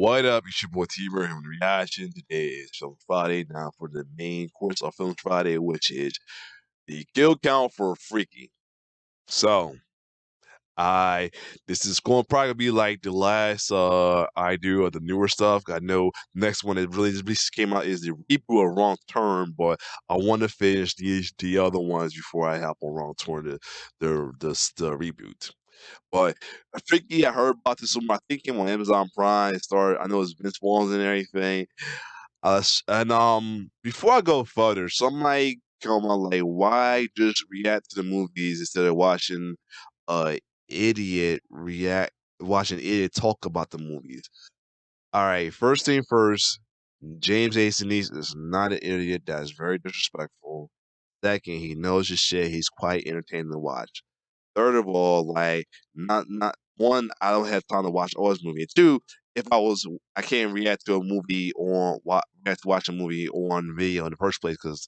What up? It's your boy T-Bird on Reaction. Today is Film Friday. Now for the main course of Film Friday, which is the kill count for Freaky. So, I this is going to probably be like the last I do of the newer stuff. I know next one that really just came out is the reboot of Wrong Turn, but I want to finish the other ones before I hop on Wrong Turn the reboot. But I think I heard about this on my thinking on Amazon Prime. It started. I know it's Vince Vaughn and everything. Before I go further, some might come on like, why just react to the movies instead of watching uh watching idiot talk about the movies? All right, first thing first, James A. Sinise is not an idiot. That is very disrespectful. Second, he knows his shit. He's quite entertaining to watch. Third of all, like not one, I don't have time to watch all his movie. Two, if I can't react to a movie on react to watch a movie on video in the first place because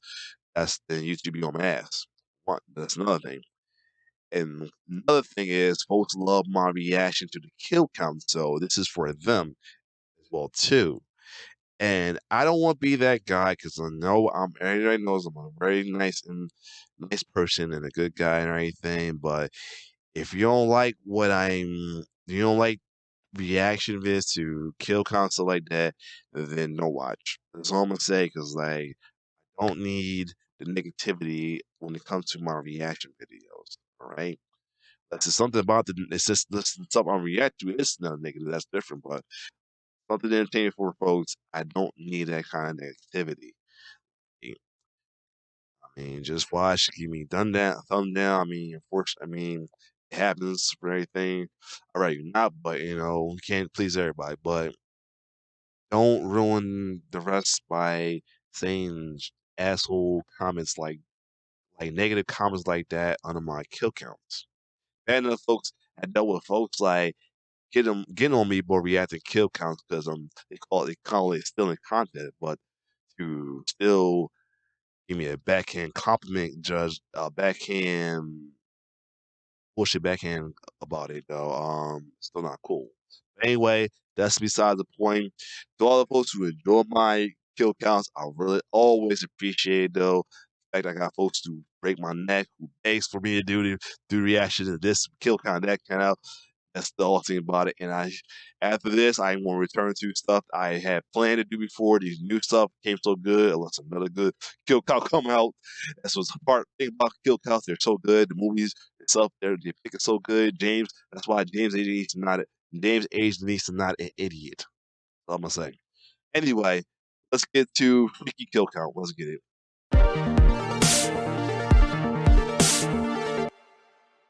that's then YouTube be on my ass. One, that's another thing. And another thing is, folks love my reaction to the kill count, so this is for them as well too. And I don't want to be that guy because I know everybody knows I'm a very nice person and a good guy and everything, but if you don't like you don't like reaction vids to kill console like that, then don't watch. That's all I'm gonna say, because like, I don't need the negativity when it comes to my reaction videos. All right, that's just something about it's just something I react to. It's not negative. That's different, but something entertaining for folks. I don't need that kind of negativity. I mean, just watch, give me thumb down. I mean, unfortunately, I mean, it happens for everything. All right, not, but you can't please everybody. But don't ruin the rest by saying asshole comments like negative comments like that under my kill counts. And the folks I dealt with folks like getting on me for reacting kill counts because they call it stealing content, but to still give me a backhand compliment, judge, backhand bullshit backhand about it though. Still not cool. But anyway, that's beside the point. To all the folks who enjoy my kill counts, I really always appreciate though. In fact, I got folks to break my neck who begs for me to do reaction to this kill count, that count. That's the whole thing about it. And after this, I want to return to stuff I had planned to do before. These new stuff came so good. Unless another good kill count come out. That's what's the part thing about kill counts. They're so good. The movies itself, they pick it so good. James, that's why James H. Denise is not an idiot. That's all I'm gonna say. Anyway, let's get to freaky kill count. Let's get it.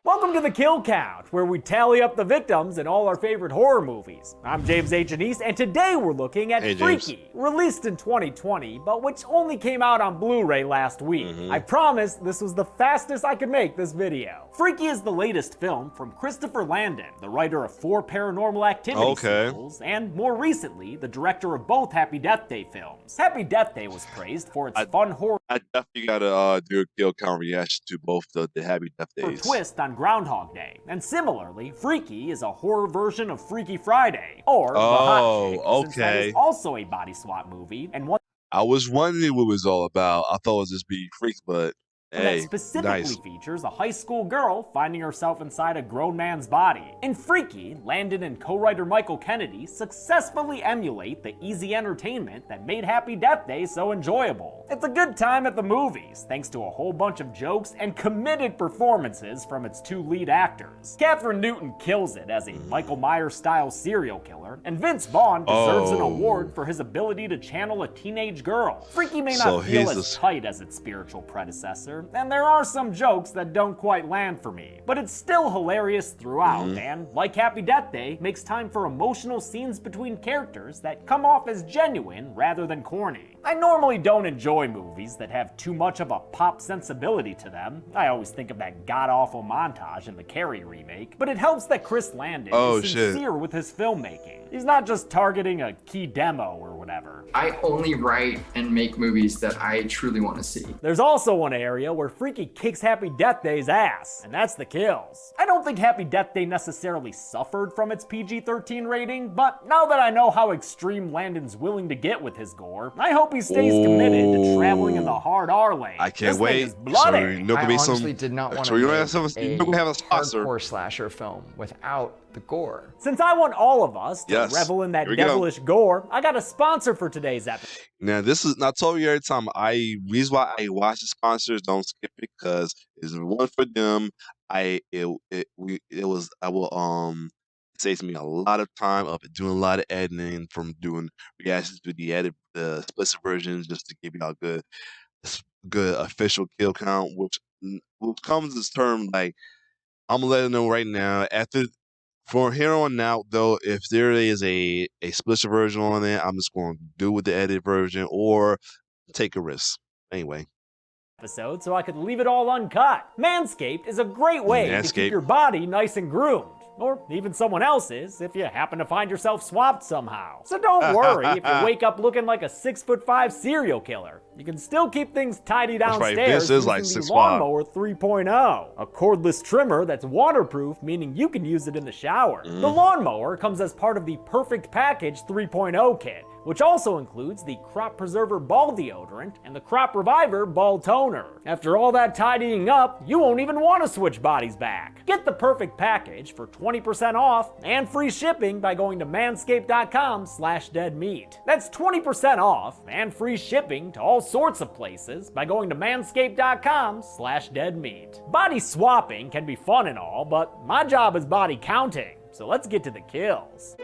Welcome to the Kill Count, where we tally up the victims in all our favorite horror movies. I'm James H. Anise, and today we're looking at Freaky, released in 2020, but which only came out on Blu-ray last week. I promise this was the fastest I could make this video. Freaky is the latest film from Christopher Landon, the writer of 4 Paranormal Activity sequels, and more recently, the director of both Happy Death Day films. Happy Death Day was praised for its fun horror. I definitely gotta do a kill count reaction to both the Happy Death Days. Twist on Groundhog Day, and similarly, Freaky is a horror version of Freaky Friday, or The Hot Chick, since that is also a body swap movie, and one I was wondering what it was all about. I thought it was just being freaks, but hey, that specifically features a high school girl finding herself inside a grown man's body. In Freaky, Landon and co-writer Michael Kennedy successfully emulate the easy entertainment that made Happy Death Day so enjoyable. It's a good time at the movies, thanks to a whole bunch of jokes and committed performances from its 2 lead actors. Kathryn Newton kills it as a Michael Myers-style serial killer, and Vince Vaughn deserves an award for his ability to channel a teenage girl. Freaky may not feel as tight as its spiritual predecessor, and there are some jokes that don't quite land for me, but it's still hilarious throughout, and like Happy Death Day, makes time for emotional scenes between characters that come off as genuine rather than corny. I normally don't enjoy movies that have too much of a pop sensibility to them. I always think of that god-awful montage in the Carrie remake, but it helps that Chris Landon is sincere with his filmmaking. He's not just targeting a key demo or whatever. I only write and make movies that I truly want to see. There's also one area where Freaky kicks Happy Death Day's ass, and that's the kills. I don't think Happy Death Day necessarily suffered from its PG-13 rating, but now that I know how extreme Landon's willing to get with his gore, I hope he stays committed to traveling in the hard R lane. I can't This wait. thing is bloody. So, you know, I gonna be honestly some, did not want so to you're make gonna have a sponsor. hardcore slasher film without the gore. Since I want all of us to Yes. revel in that Here we go. devilish gore, I got a sponsor for today's episode. Now this is not told you every time. Reason why I watch the sponsors, don't skip it, because it's one for them. I will saves me a lot of time of doing a lot of editing, from doing reactions to the explicit versions, just to give y'all good official kill count, which comes as term like, I'm gonna let them know right now. From here on out, though, if there is a explicit version on it, I'm just going to do with the edited version or take a risk. Anyway, So I could leave it all uncut. Manscaped is a great way to keep Manscaped. your body nice and groomed. Or even someone else's if you happen to find yourself swapped somehow. So don't worry if you wake up looking like a 6'5" serial killer. You can still keep things tidy That's right, downstairs Vince is like using the 6'5". Lawnmower 3.0. A cordless trimmer that's waterproof, meaning you can use it in the shower. The Lawnmower comes as part of the Perfect Package 3.0 kit, which also includes the Crop Preserver Ball Deodorant and the Crop Reviver Ball Toner. After all that tidying up, you won't even want to switch bodies back. Get the Perfect Package for 20% off and free shipping by going to manscaped.com/deadmeat. That's 20% off and free shipping to all sorts of places by going to manscaped.com/deadmeat. Body swapping can be fun and all, but my job is body counting, so let's get to the kills.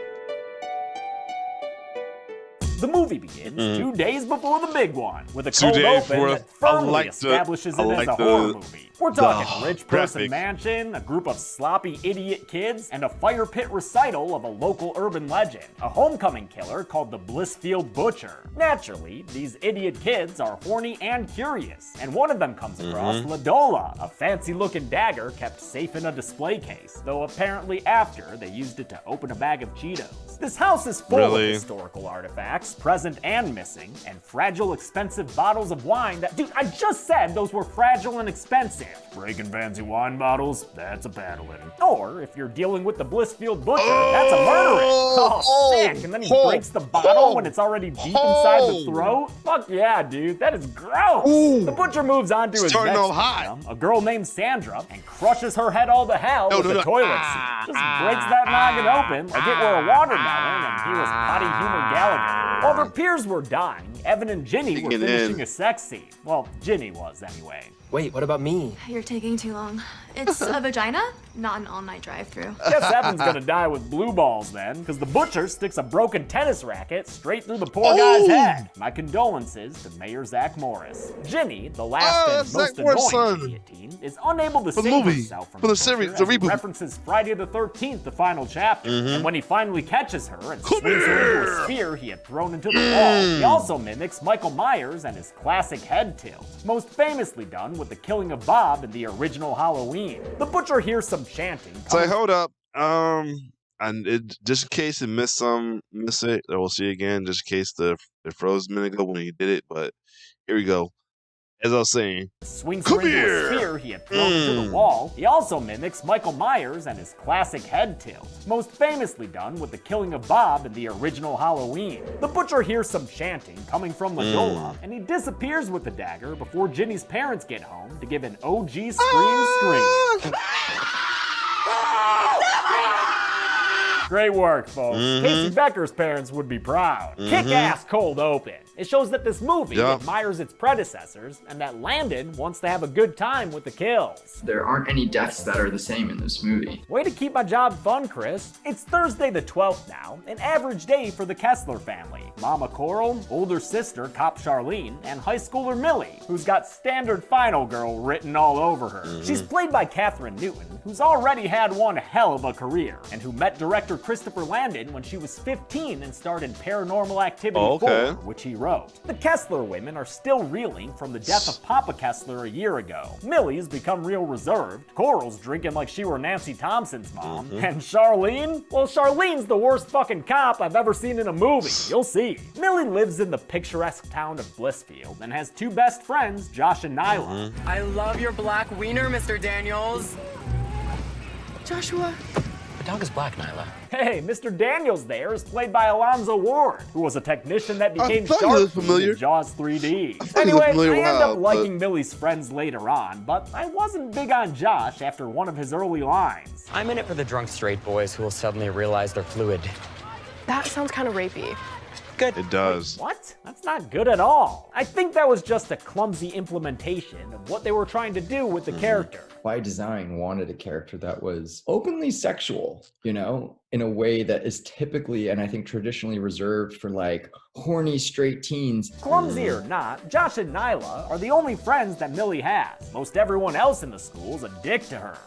The movie begins 2 days before the big one, with a 2 cold days open before- that firmly I like establishes the- it I as like a the- horror movie. We're talking the rich person graphics. mansion, a group of sloppy idiot kids, and a fire pit recital of a local urban legend, a homecoming killer called the Blissfield Butcher. Naturally, these idiot kids are horny and curious, and one of them comes across Ladola, a fancy-looking dagger kept safe in a display case, though apparently after they used it to open a bag of Cheetos. This house is full of Really? historical artifacts, present and missing, and fragile, expensive bottles of wine that, dude, I just said those were fragile and expensive. Breaking fancy wine bottles, that's a paddling. Or if you're dealing with the Blissfield Butcher, that's a murdering. Oh, sick, and then he breaks the bottle when it's already deep inside the throat? Fuck yeah, dude, that is gross. The Butcher moves on to his Starting next off hot. victim, a girl named Sandra, and crushes her head all to hell with a toilet seat. Just breaks that noggin open like it were a watermelon and he was Potty Humor Gallagher. While their peers were dying, Evan and Ginny were Digging finishing in. a sex scene. Well, Ginny was anyway. Wait, what about me? You're taking too long. It's a vagina, not an all-night drive-through. Guess Evan's gonna die with blue balls then, because the Butcher sticks a broken tennis racket straight through the poor guy's head. My condolences to Mayor Zach Morris. Ginny, the last and that's most Zach Morris' annoying son. idiot teen, is unable to For the save movie, herself from for the Butcher series, as the he reboot. references Friday the 13th, the final chapter. And when he finally catches her and swings her into a sphere he had thrown into the wall, he also mimics Michael Myers and his classic head tilt, most famously done with the killing of Bob in the original Halloween. The Butcher hears some chanting. so hold up. And just in case it miss it, or we'll see again. Just in case it froze a minute ago when he did it. But here we go. As I was saying, Swings Come her into here. a sphere he had thrown into the wall. He also mimics Michael Myers and his classic head tilt, most famously done with the killing of Bob in the original Halloween. The Butcher hears some chanting coming from Ladola, and he disappears with the dagger before Ginny's parents get home to give an OG scream. Great work, folks. Casey Becker's parents would be proud. Kick-ass cold open. It shows that this movie Yeah. admires its predecessors and that Landon wants to have a good time with the kills. There aren't any deaths that are the same in this movie. Way to keep my job fun, Chris. It's Thursday the 12th now, an average day for the Kessler family. Mama Coral, older sister Cop Charlene, and high schooler Millie, who's got standard final girl written all over her. She's played by Catherine Newton, who's already had one hell of a career, and who met director Christopher Landon when she was 15 and starred in Paranormal Activity Oh, okay. 4, which he wrote. The Kessler women are still reeling from the death of Papa Kessler a year ago. Millie's become real reserved. Coral's drinking like she were Nancy Thompson's mom. And Charlene? Well, Charlene's the worst fucking cop I've ever seen in a movie. You'll see. Millie lives in the picturesque town of Blissfield and has two best friends, Josh and Nyla. I love your black wiener, Mr. Daniels. Joshua. The dog is black, Nyla. Hey, Mr. Daniels there is played by Alonzo Ward, who was a technician that became thought he was Shark familiar. in Jaws 3D. thought he was Anyway, familiar I end with up how, liking Millie's friends later on, but I wasn't big on Josh after one of his early lines. I'm in it for the drunk straight boys who will suddenly realize they're fluid. That sounds kind of rapey. Good. It does. What? That's not good at all. I think that was just a clumsy implementation of what they were trying to do with the character. By design, wanted a character that was openly sexual, you know, in a way that is typically and I think traditionally reserved for like horny straight teens. Clumsy or not, Josh and Nyla are the only friends that Millie has. Most everyone else in the school's a dick to her.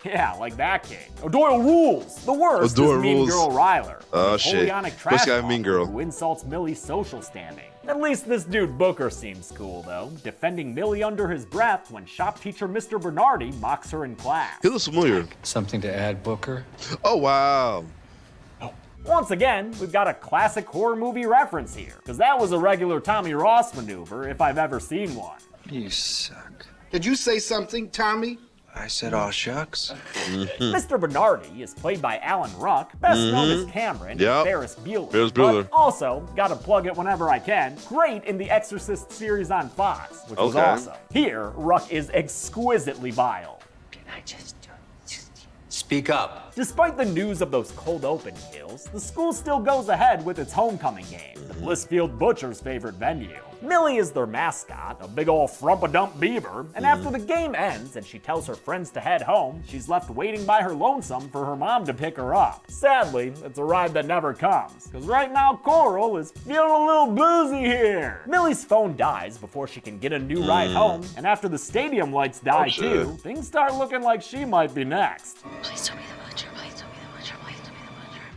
Yeah, like that kid. Doyle rules. The worst Doyle is Mean rules. Girl Ryler. Oh, a shit. Napoleonic trash This guy, Mean talker Girl. who insults Millie's social standing. At least this dude Booker seems cool though, defending Millie under his breath when shop teacher Mr. Bernardi mocks her in class. He looks familiar. Something to add, Booker? Oh, wow. Once again, we've got a classic horror movie reference here, because that was a regular Tommy Ross maneuver if I've ever seen one. You suck. Did you say something, Tommy? I said, aw shucks. Mr. Bernardi is played by Alan Ruck, best known as Cameron Yep. and Ferris Bueller. Ferris Bueller. But also, gotta plug it whenever I can, great in the Exorcist series on Fox, which was Okay. awesome. Here, Ruck is exquisitely vile. Speak up. Despite the news of those cold open kills, the school still goes ahead with its homecoming game, the Blissfield Butcher's favorite venue. Millie is their mascot, a big ol' frump-a-dump beaver, and after the game ends and she tells her friends to head home, she's left waiting by her lonesome for her mom to pick her up. Sadly, it's a ride that never comes, because right now Coral is feeling a little boozy here. Millie's phone dies before she can get a new ride home, and after the stadium lights die shit. too, things start looking like she might be next. Please tell me the butcher. Please tell me the butcher. Please tell me the butcher.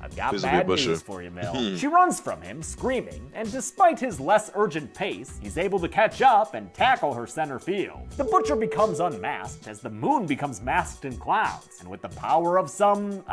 I've got This will be bad Butcher. news for you, Mill. She runs from him, screaming, and despite his less urgent pace, he's able to catch up and tackle her center field. The Butcher becomes unmasked as the moon becomes masked in clouds, and with the power of some,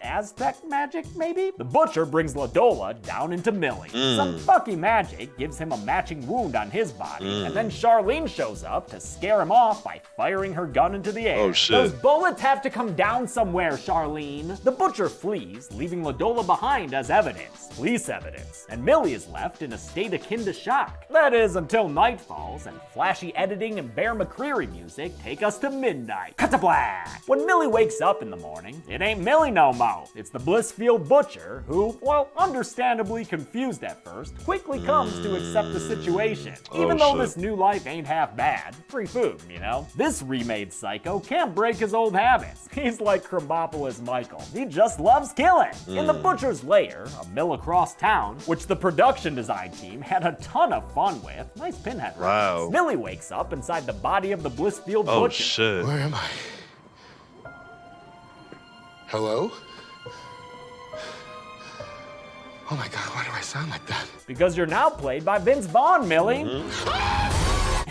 Aztec magic, maybe? The Butcher brings Ladola down into Millie. Some fucky magic gives him a matching wound on his body, and then Charlene shows up to scare him off by firing her gun into the air. Oh, shit. Those bullets have to come down somewhere, Charlene. The Butcher flees, leaving Ladola behind as evidence, police evidence, and Millie is left in a state akin to shock. That is until night falls and flashy editing and Bear McCreary music take us to midnight. Cut to black. When Millie wakes up in the morning, it ain't Millie no mo. It's the Blissfield Butcher who, well, understandably confused at first, quickly comes to accept the situation. Even though shit. this new life ain't half bad. Free food, you know? This remade psycho can't break his old habits. He's like Krabopolis Michael. He just loves killing. In the Butcher's Lair, a mill across town, which the production design team had a ton of fun with. Nice pinhead reference. Wow. Millie wakes up inside the body of the Blissfield Oh, Butcher. shit. Where am I? Hello? Oh my god, why do I sound like that? Because you're now played by Vince Vaughn, Millie.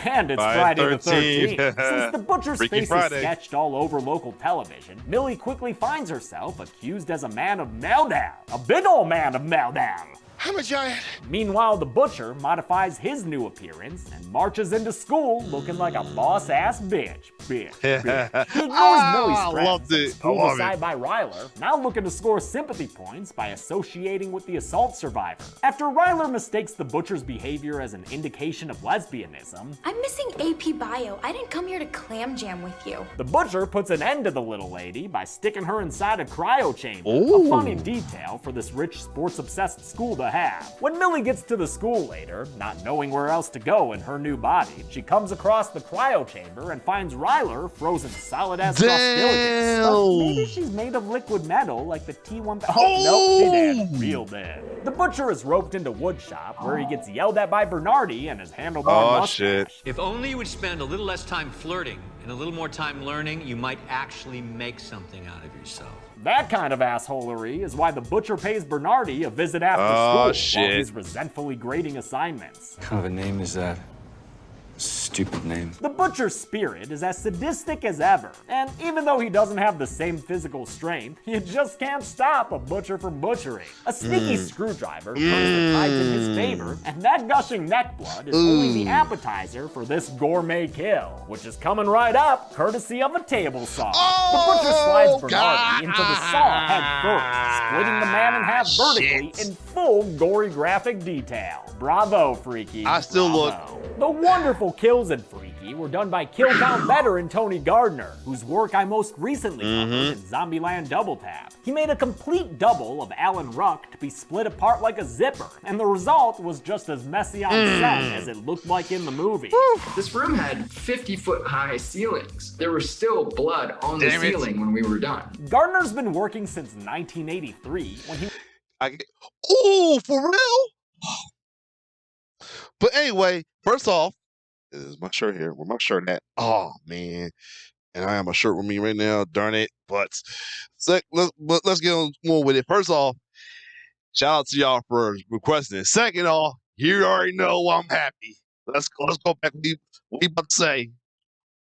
And it's Friday Friday the 13th. 13th. Since the Butcher's Freaky face Friday. is sketched all over local television, Millie quickly finds herself accused as a man of meltdown. A big old man of meltdown. I'm a giant. Meanwhile, the Butcher modifies his new appearance and marches into school looking like a boss-ass bitch. He ignores Millie's I friends loved and it. is pulled I love aside it. by Ryler, now looking to score sympathy points by associating with the assault survivor. After Ryler mistakes the Butcher's behavior as an indication of lesbianism, I'm missing AP Bio. I didn't come here to clam jam with you. the Butcher puts an end to the little lady by sticking her inside a cryo chamber. Ooh. A funny detail for this rich, sports-obsessed school to have. When Millie gets to the school later, not knowing where else to go in her new body, she comes across the cryo chamber and finds Ryler frozen solid as Damn. But maybe she's made of liquid metal like the T-1000. Oh, nope, she dead. Real dead. The Butcher is roped into woodshop where he gets yelled at by Bernardi and his handlebar Oh, mustache. shit. If only you would spend a little less time flirting and a little more time learning, you might actually make something out of yourself. That kind of assholery is why the butcher pays Bernardi a visit after Oh, school while shit. he's resentfully grading assignments. What kind of a name is that? Stupid name. The butcher's spirit is as sadistic as ever, and even though he doesn't have the same physical strength, you just can't stop a butcher from butchering. A sneaky screwdriver turns the tides in his favor, and that gushing neck blood is only the appetizer for this gourmet kill, which is coming right up courtesy of a table saw. The butcher slides Bernardi into the saw head first, splitting the man in half vertically in full gory graphic detail. Bravo, Freaky. I still Bravo. The wonderful kills in Freaky were done by kill count veteran Tony Gardner, whose work I most recently covered in Zombieland Double Tap. He made a complete double of Alan Ruck to be split apart like a zipper, and the result was just as messy on set as it looked like in the movie. This room had 50-foot high ceilings. There was still blood on the Damn it. ceiling when we were done. Gardner's been working since 1983 when he Oh, for real? But anyway, first off, is my shirt here? Where my shirt at? Oh man, and I have my shirt with me right now. Darn it! But let's get on with it. First off, shout out to y'all for requesting it. Second off, you already know I'm happy. Let's go back. What you about to say?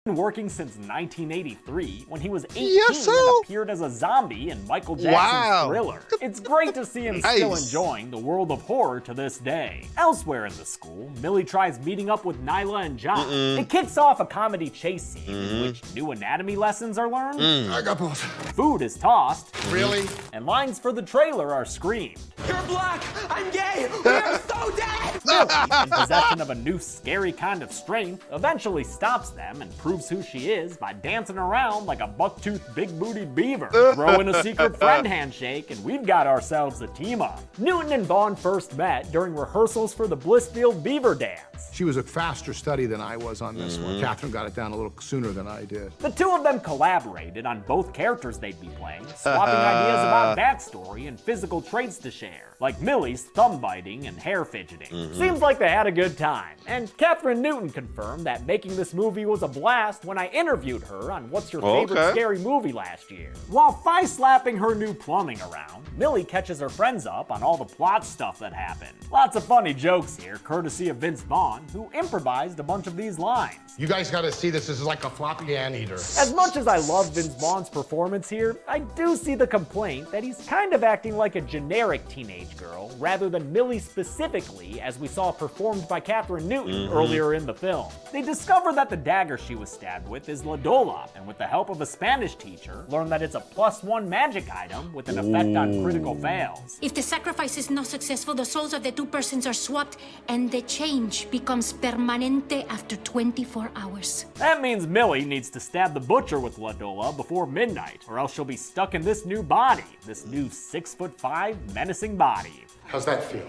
been working since 1983 when he was 18 Yes, sir. and appeared as a zombie in Michael Jackson's Wow. Thriller. It's great to see him still Nice. enjoying the world of horror to this day. Elsewhere in the school, Millie tries meeting up with Nyla and John. It kicks off a comedy chase scene in which new anatomy lessons are learned, I got both. food is tossed, Really? and lines for the trailer are screamed. You're black! I'm gay! We are so dead! Millie, in possession of a new scary kind of strength, eventually stops them and proves who she is by dancing around like a buck-toothed big-bootied beaver. Throw in a secret friend handshake and we've got ourselves a team-up. Newton and Vaughn first met during rehearsals for the Blissfield Beaver Dance. She was a faster study than I was on this one. Catherine got it down a little sooner than I did. The two of them collaborated on both characters they'd be playing, swapping ideas about backstory and physical traits to share, like Millie's thumb biting and hair fidgeting. Seems like they had a good time. And Catherine Newton confirmed that making this movie was a blast when I interviewed her on What's Your Favorite Okay. Scary Movie last year. While thigh-slapping her new plumbing around, Millie catches her friends up on all the plot stuff that happened. Lots of funny jokes here, courtesy of Vince Vaughn, who improvised a bunch of these lines. You guys got to see this. This is like a floppy anteater. As much as I love Vince Vaughn's performance here, I do see the complaint that he's kind of acting like a generic teenage girl rather than Millie specifically, as we saw performed by Catherine Newton earlier in the film. They discover that the dagger she was stabbed with is La Dola, and with the help of a Spanish teacher, learn that it's a +1 magic item with an effect on critical fails. If the sacrifice is not successful, the souls of the two persons are swapped, and the change becomes permanente after 24 hours. That means Millie needs to stab the butcher with La Dola before midnight, or else she'll be stuck in this new body, this new 6'5" menacing body. How's that feel?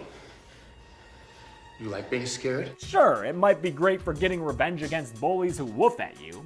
You like being scared? Sure, it might be great for getting revenge against bullies who woof at you,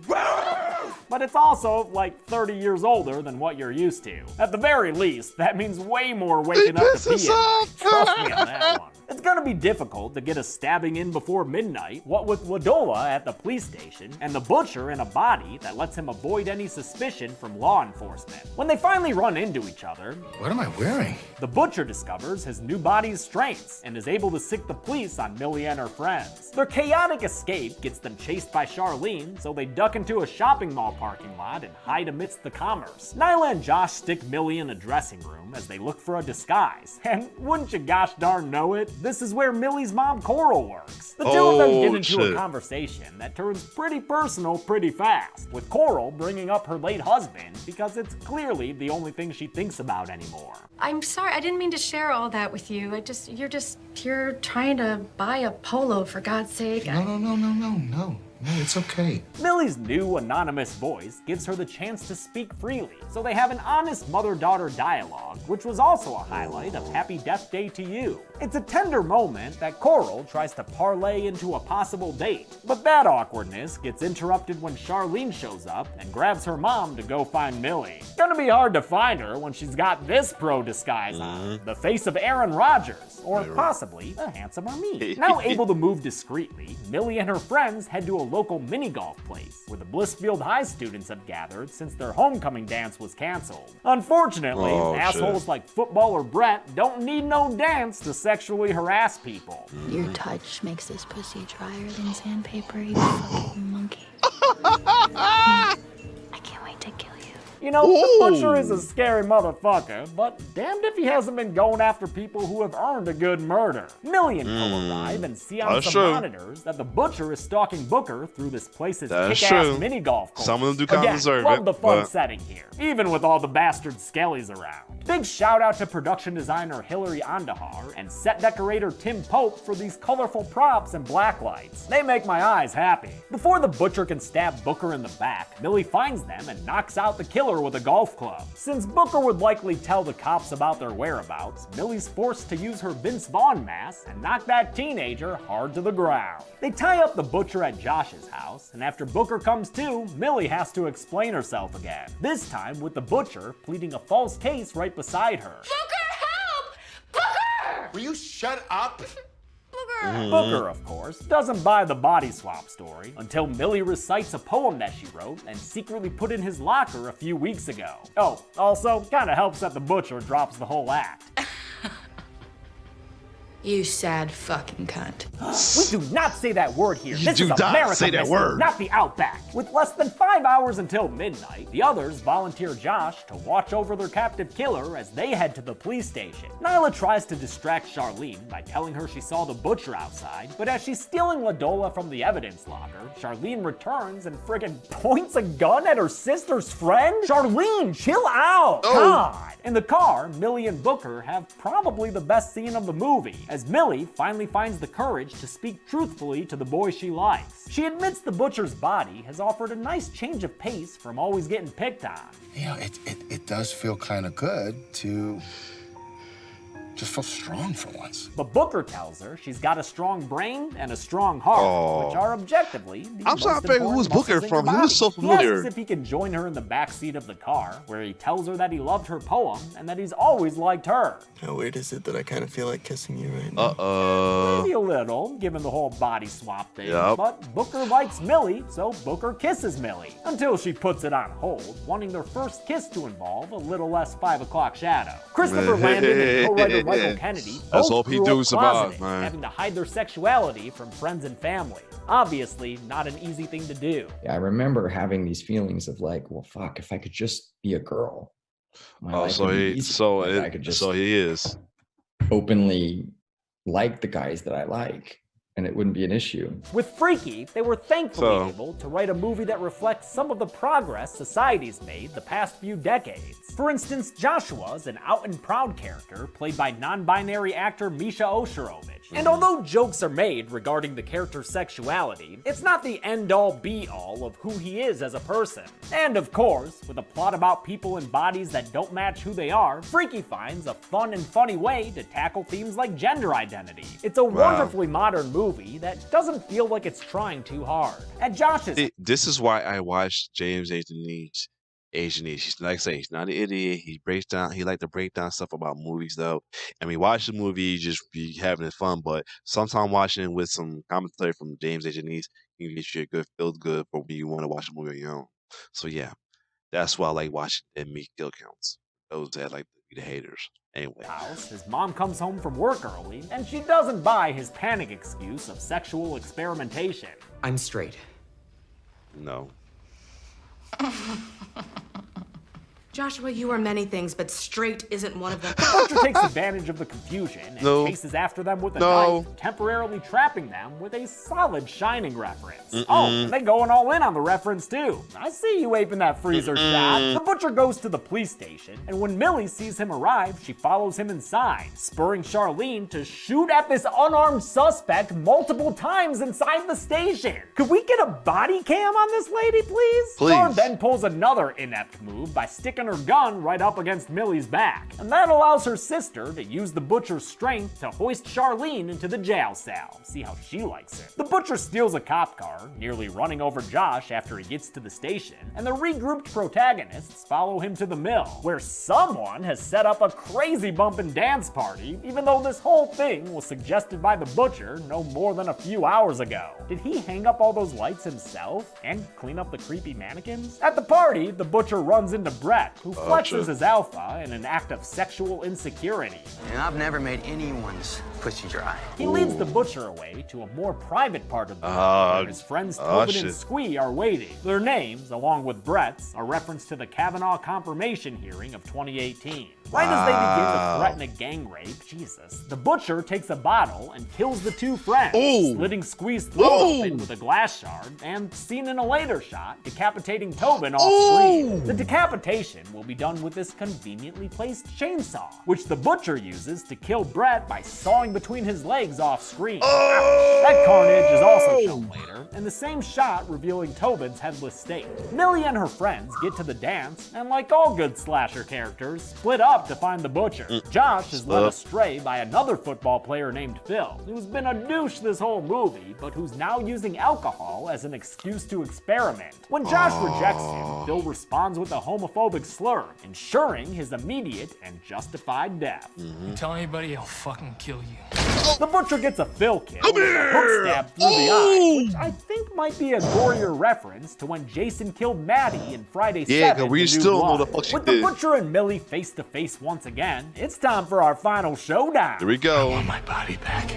but it's also like 30 years older than what you're used to. At the very least, that means way more waking up to piss us pee at night. off. Trust me on that one. It's gonna be difficult to get a stabbing in before midnight, what with La Dola at the police station and the butcher in a body that lets him avoid any suspicion from law enforcement. When they finally run into each other, What am I wearing? the butcher discovers his new body's strengths and is able to sick the police on Millie and her friends. Their chaotic escape gets them chased by Charlene, so they duck into a shopping mall parking lot and hide amidst the commerce. Nyla and Josh stick Millie in a dressing room as they look for a disguise. And wouldn't you gosh darn know it, this is where Millie's mom Coral works. The two of them get into shit. a conversation that turns pretty personal pretty fast, with Coral bringing up her late husband because it's clearly the only thing she thinks about anymore. I'm sorry, I didn't mean to share all that with you. You're trying to buy a polo, for God's sake. No, it's okay. Millie's new anonymous voice gives her the chance to speak freely, so they have an honest mother-daughter dialogue, which was also a highlight of Happy Death Day to You. It's a tender moment that Coral tries to parlay into a possible date, but that awkwardness gets interrupted when Charlene shows up and grabs her mom to go find Millie. It's gonna be hard to find her when she's got this pro disguise on, the face of Aaron Rodgers, or possibly a handsomer me. Now able to move discreetly, Millie and her friends head to a local mini-golf place where the Blissfield High students have gathered since their homecoming dance was canceled. Unfortunately, assholes like footballer Brett don't need no dance to sexually harass people. Your touch makes this pussy drier than sandpaper, you fucking monkey. I can't wait to kill you. You know, the Butcher is a scary motherfucker, but damned if he hasn't been going after people who have earned a good murder. Millie and Co arrive and see on some monitors that the Butcher is stalking Booker through this place's kick-ass mini-golf course. Some of them do kind of deserve love it, the fun but... setting here, even with all the bastard skellies around. Big shout out to production designer Hilary Andahar and set decorator Tim Pope for these colorful props and black lights. They make my eyes happy. Before the Butcher can stab Booker in the back, Millie finds them and knocks out the killer with a golf club. Since Booker would likely tell the cops about their whereabouts, Millie's forced to use her Vince Vaughn mask and knock that teenager hard to the ground. They tie up the Butcher at Josh's house, and after Booker comes to, Millie has to explain herself again. This time with the Butcher pleading a false case right beside her. Booker, help! Booker! Will you shut up? Booker, of course, doesn't buy the body swap story until Millie recites a poem that she wrote and secretly put in his locker a few weeks ago. Oh, also, kinda helps that the Butcher drops the whole act. You sad fucking cunt. We do not say that word here. This is not America, say that mister, word. not the Outback. With less than 5 hours until midnight, the others volunteer Josh to watch over their captive killer as they head to the police station. Nyla tries to distract Charlene by telling her she saw the Butcher outside, but as she's stealing Ladola from the evidence locker, Charlene returns and friggin' points a gun at her sister's friend? Charlene, chill out! God! In the car, Millie and Booker have probably the best scene of the movie, as Millie finally finds the courage to speak truthfully to the boy she likes. She admits the Butcher's body has offered a nice change of pace from always getting picked on. Yeah, it does feel kind of good to just feel strong for once. But Booker tells her she's got a strong brain and a strong heart, which are objectively the I'm trying to figure most who's important Booker muscles in your from. He was so body. He familiar. asks if he can join her in the backseat of the car, where he tells her that he loved her poem and that he's always liked her. How weird is it that I kind of feel like kissing you right now? Maybe a little, given the whole body swap thing, Yep. but Booker likes Millie, so Booker kisses Millie, until she puts it on hold, wanting their first kiss to involve a little less 5 o'clock shadow. Christopher Landon and co-writer Michael Kennedy Let's both hope he grew do up survive, closeted, man. having to hide their sexuality from friends and family. Obviously, not an easy thing to do. Yeah, I remember having these feelings of like, well, fuck, if I could just be a girl. my life would be easy. Like, I could just so he is openly like the guys that I like, and it wouldn't be an issue. With Freaky, they were thankfully So- able to write a movie that reflects some of the progress society's made the past few decades. For instance, Joshua is an out and proud character played by non-binary actor Misha Oshirovich. And although jokes are made regarding the character's sexuality, it's not the end-all be-all of who he is as a person. And of course, with a plot about people in bodies that don't match who they are, Freaky finds a fun and funny way to tackle themes like gender identity. It's a wonderfully modern movie that doesn't feel like it's trying too hard. At Josh's See, this is why I watched James Ageniz. He's like I say, he's not an idiot. He like to break down stuff about movies though. And we watch the movie, you just be having fun, but sometimes watching it with some commentary from James Ageniz can get you a good feel good for when you want to watch a movie on your own. So yeah, that's why I like watching and meet kill counts. Those that like to be the haters. Anyway. house, his mom comes home from work early, and she doesn't buy his panic excuse of sexual experimentation. I'm straight. No. Joshua, you are many things, but straight isn't one of them. The Butcher takes advantage of the confusion and chases after them with a knife, temporarily trapping them with a solid Shining reference. Oh, and they going all in on the reference too. I see you aping that freezer shot. The Butcher goes to the police station, and when Millie sees him arrive, she follows him inside, spurring Charlene to shoot at this unarmed suspect multiple times inside the station. Could we get a body cam on this lady, please? Please. Char then pulls another inept move by sticking her gun right up against Millie's back. And that allows her sister to use the butcher's strength to hoist Charlene into the jail cell. See how she likes it. The butcher steals a cop car, nearly running over Josh after he gets to the station, and the regrouped protagonists follow him to the mill, where someone has set up a crazy bump and dance party, even though this whole thing was suggested by the butcher no more than a few hours ago. Did he hang up all those lights himself and clean up the creepy mannequins? At the party, the butcher runs into Brett, who flexes his alpha in an act of sexual insecurity. And I've never made anyone's pussy dry. He leads the butcher away to a more private part of the room, where his friends Tobin and Squee are waiting. Their names, along with Brett's, are reference to the Kavanaugh confirmation hearing of 2018. Right as they begin to threaten a gang rape, Jesus, the butcher takes a bottle and kills the two friends, slitting Squee's throat open with a glass shard, and, seen in a later shot, decapitating Tobin off screen. The decapitation will be done with this conveniently placed chainsaw, which the butcher uses to kill Brett by sawing between his legs off screen. That carnage is also shown later, in the same shot revealing Tobin's headless state. Millie and her friends get to the dance, and like all good slasher characters, split up to find the butcher. Josh is led astray by another football player named Phil, who's been a douche this whole movie, but who's now using alcohol as an excuse to experiment. When Josh rejects him, Phil responds with a homophobic slur, ensuring his immediate and justified death. You tell anybody, I'll fucking kill you. The butcher gets a Phil kill with a hook stab through the eye, which I think might be a gorier reference to when Jason killed Maddie in Friday 7. Yeah, because we still know the fuck she With did. the butcher and Millie face to face once again, it's time for our final showdown. Here we go. I want my body back.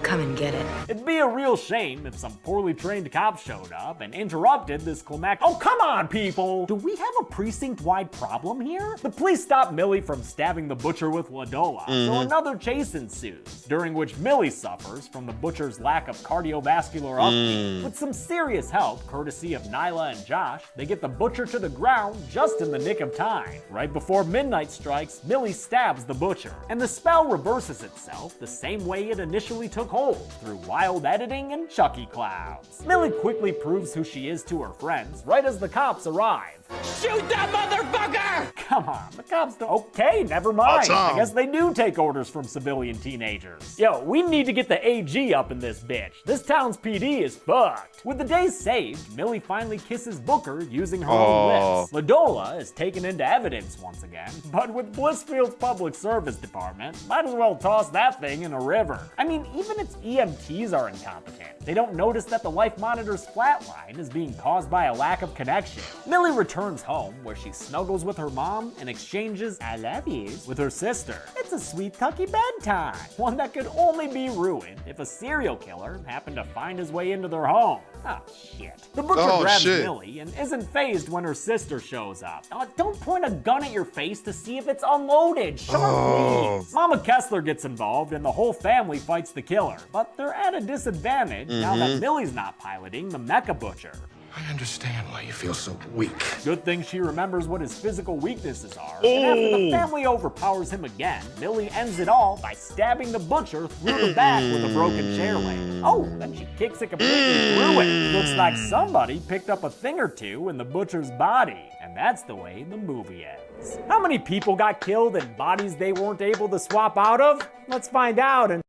Come and get it. It'd be a real shame if some poorly trained cop showed up and interrupted this climactic. Oh, come on, people! Do we have a precinct-wide problem here? The police stop Millie from stabbing the butcher with Ladola, so another chase ensues, during which Millie suffers from the butcher's lack of cardiovascular upkeep. With some serious help, courtesy of Nyla and Josh, they get the butcher to the ground just in the nick of time. Right before midnight strikes, Millie stabs the butcher, and the spell reverses itself the same way it initially took hold, through wild editing and Chucky clouds. Millie quickly proves who she is to her friends right as the cops arrive. Shoot that motherfucker! Come on, the cops don't. Okay, never mind. I guess they do take orders from civilian teenagers. Yo, we need to get the AG up in this bitch. This town's PD is fucked. With the day saved, Millie finally kisses Booker using her own lips. Ladola is taken into evidence once again, but with Blissfield's public service department, might as well toss that thing in a river. I mean, even its EMTs are incompetent. They don't notice that the life monitor's flatline is being caused by a lack of connection. Millie returns home, where she snuggles with her mom and exchanges I love yous with her sister. It's a sweet tucky bedtime, one that could only be ruined if a serial killer happened to find his way into their home. Oh shit. The butcher grabs Millie and isn't fazed when her sister shows up. Don't point a gun at your face to see if it's unloaded. Sure, please. Mama Kessler gets involved and the whole family fights the killer, but they're at a disadvantage now that Millie's not piloting the Mecha Butcher. I understand why you feel so weak. Good thing she remembers what his physical weaknesses are. And after the family overpowers him again, Millie ends it all by stabbing the butcher through the back with a broken chair leg. Oh, then she kicks it completely through it. Looks like somebody picked up a thing or two in the butcher's body. And that's the way the movie ends. How many people got killed in bodies they weren't able to swap out of? Let's find out. And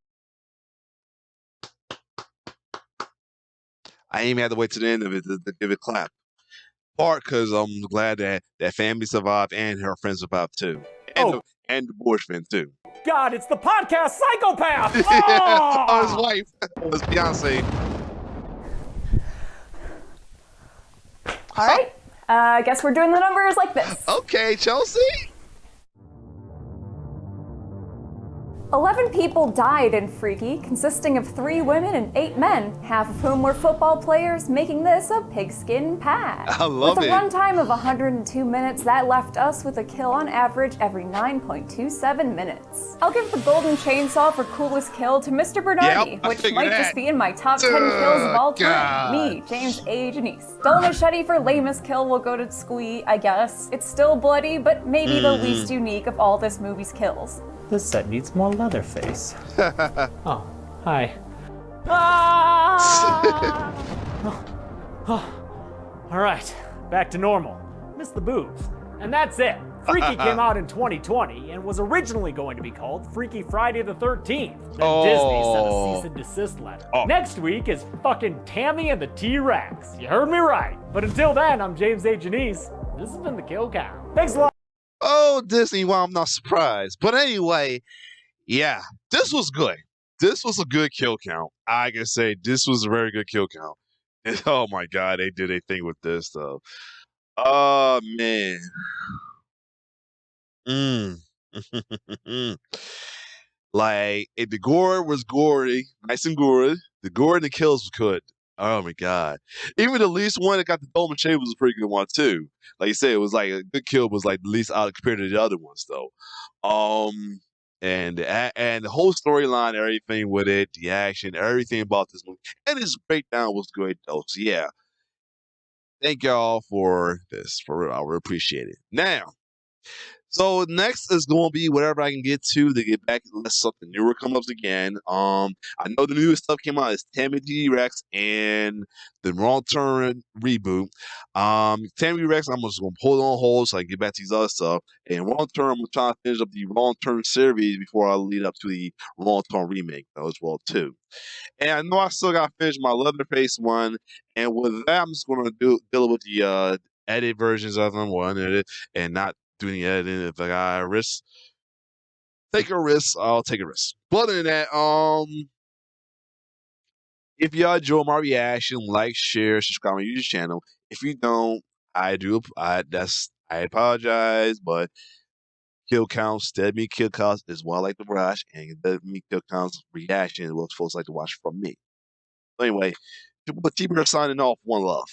I ain't even had to wait to the end of it to give it a clap. Part because I'm glad that that family survived and her friends survived too. And the Bushman too. God, it's the podcast psychopath! Oh, his wife. His Beyonce. All right. I guess we're doing the numbers like this. Okay, Chelsea. 11 people died in Freaky, consisting of 3 women and 8 men, half of whom were football players, making this a pigskin pad. I love it. With a it. runtime of 102 minutes, that left us with a kill on average every 9.27 minutes. I'll give the golden chainsaw for coolest kill to Mr. Bernardi, Yep, I which figured might that. just be in my top 10 kills of all time. God. Me, James A. Janice. Della Machete for lamest kill will go to Squee, I guess. It's still bloody, but maybe the least unique of all this movie's kills. This set needs more Leatherface. Oh, hi. All right, back to normal. Missed the boobs. And that's it. Freaky came out in 2020 and was originally going to be called Freaky Friday the 13th. Then Disney sent a cease and desist letter. Next week is fucking Tammy and the T-Rex. You heard me right. But until then, I'm James A. Janice. This has been the Kill Count. Thanks a lot. Oh, Disney, well, I'm not surprised. But anyway, yeah, this was good. This was a good kill count. I can say this was a very good kill count. And, oh my God, they did a thing with this though. Oh man. Like, if the gore was gory, nice and gory, the gore and the kills was good. Oh my God. Even the least one that got the Dolman Shave was a pretty good one too. Like you said, it was like a good kill was like the least out compared to the other ones though. And the whole storyline, everything with it, the action, everything about this movie, and its breakdown was great though. So yeah, thank y'all for this. For real, I really appreciate it. Now, so next is going to be whatever I can get to get back unless something newer comes up again. I know the newest stuff came out is Tammy T-Rex and the Wrong Turn reboot. Tammy Rex, I'm just going to hold on hold so I can get back to these other stuff. And Wrong Turn, I'm trying to finish up the Wrong Turn series before I lead up to the Wrong Turn remake as well too. And I know I still got to finish my Leatherface one. And with that, I'm just going to deal with the edit versions of them, or unedited, and not doing the editing. If I got a risk, take a risk, I'll take a risk. But other than that, if y'all enjoy my reaction, like, share, subscribe to my YouTube channel. If you don't, I apologize, but kill counts, dead meat kill counts is what I like to watch, and dead meat kill counts reaction is what folks like to watch from me. So anyway, T-Bird signing off. One love.